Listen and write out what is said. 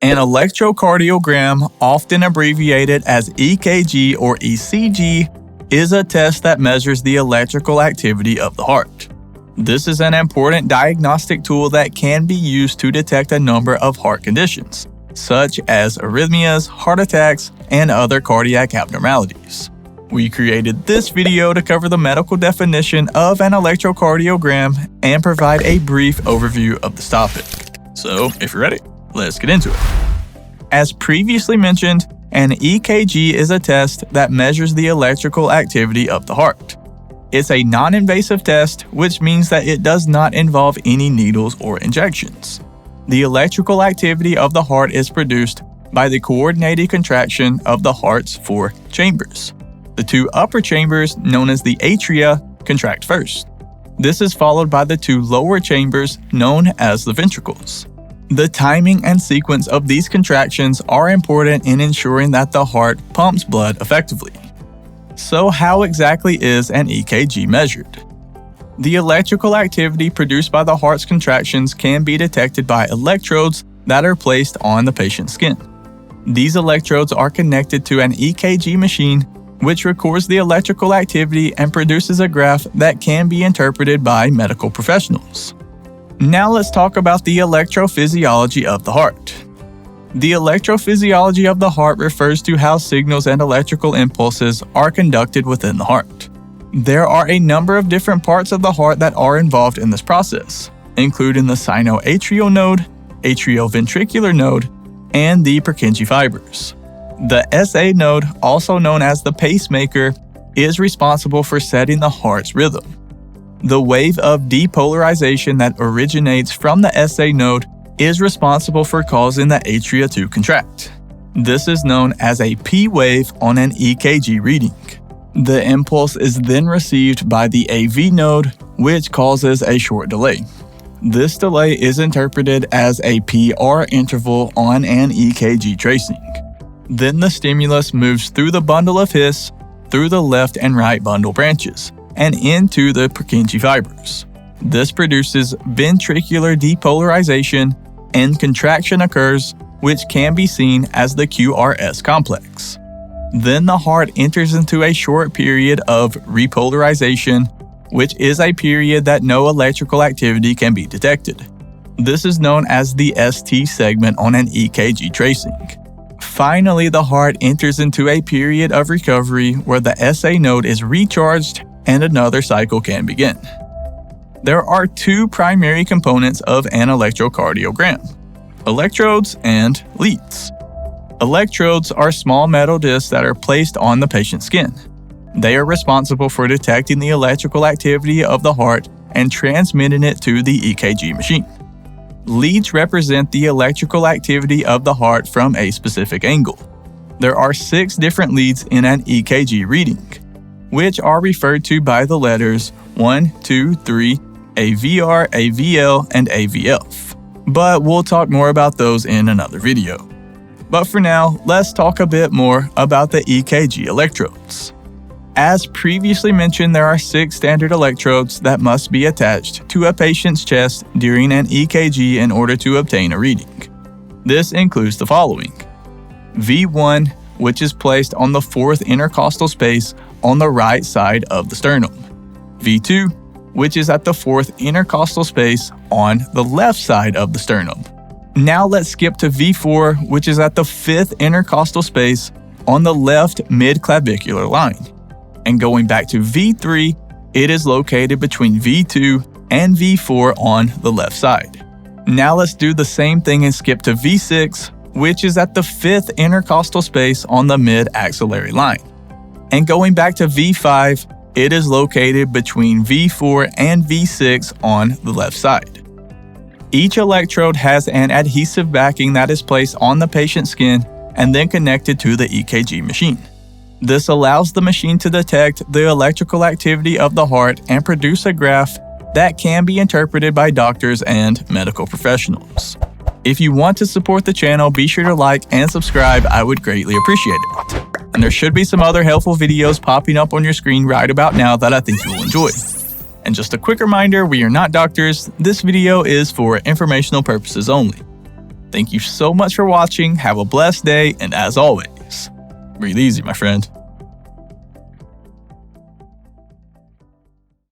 An electrocardiogram, often abbreviated as EKG or ECG, is a test that measures the electrical activity of the heart. This is an important diagnostic tool that can be used to detect a number of heart conditions, such as arrhythmias, heart attacks, and other cardiac abnormalities. We created this video to cover the medical definition of an electrocardiogram and provide a brief overview of this topic. So, if you're ready, let's get into it. As previously mentioned, an EKG is a test that measures the electrical activity of the heart. It's a non-invasive test, which means that it does not involve any needles or injections. The electrical activity of the heart is produced by the coordinated contraction of the heart's 4 chambers. The 2 upper chambers, known as the atria, contract first. This is followed by the 2 lower chambers, known as the ventricles. The timing and sequence of these contractions are important in ensuring that the heart pumps blood effectively. So how exactly is an EKG measured? The electrical activity produced by the heart's contractions can be detected by electrodes that are placed on the patient's skin. These electrodes are connected to an EKG machine, which records the electrical activity and produces a graph that can be interpreted by medical professionals. Now let's talk about the electrophysiology of the heart. The electrophysiology of the heart refers to how signals and electrical impulses are conducted within the heart. There are a number of different parts of the heart that are involved in this process, including the Sinoatrial Node, atrioventricular node, and the Purkinje fibers. The SA node, also known as the pacemaker, is responsible for setting the heart's rhythm. The wave of depolarization that originates from the SA node is responsible for causing the atria to contract. This is known as a P wave on an EKG reading. The impulse is then received by the AV node, which causes a short delay. This delay is interpreted as a PR interval on an EKG tracing. Then the stimulus moves through the bundle of His, through the left and right bundle branches, and into the Purkinje fibers. This produces ventricular depolarization, and contraction occurs, which can be seen as the QRS complex. Then the heart enters into a short period of repolarization, which is a period that no electrical activity can be detected. This is known as the ST segment on an EKG tracing. Finally, the heart enters into a period of recovery where the SA node is recharged and another cycle can begin. There are 2 primary components of an electrocardiogram: electrodes and leads. Electrodes are small metal discs that are placed on the patient's skin. They are responsible for detecting the electrical activity of the heart and transmitting it to the EKG machine. Leads represent the electrical activity of the heart from a specific angle. There are 6 different leads in an EKG reading, which are referred to by the letters 1, 2, 3, AVR, AVL, and AVF. But we'll talk more about those in another video. But for now, let's talk a bit more about the EKG electrodes. As previously mentioned, there are 6 standard electrodes that must be attached to a patient's chest during an EKG in order to obtain a reading. This includes the following: V1, which is placed on the 4th intercostal space on the right side of the sternum. V2, which is at the 4th intercostal space on the left side of the sternum. Now let's skip to V4, which is at the 5th intercostal space on the left mid-clavicular line. And going back to V3, it is located between V2 and V4 on the left side. Now let's do the same thing and skip to V6, which is at the 5th intercostal space on the mid-axillary line. And going back to V5, it is located between V4 and V6 on the left side. Each electrode has an adhesive backing that is placed on the patient's skin and then connected to the EKG machine. This allows the machine to detect the electrical activity of the heart and produce a graph that can be interpreted by doctors and medical professionals. If you want to support the channel, be sure to like and subscribe. I would greatly appreciate it. And there should be some other helpful videos popping up on your screen right about now that I think you will enjoy. And just a quick reminder, we are not doctors. This video is for informational purposes only. Thank you so much for watching, have a blessed day, and as always, breathe easy, my friend.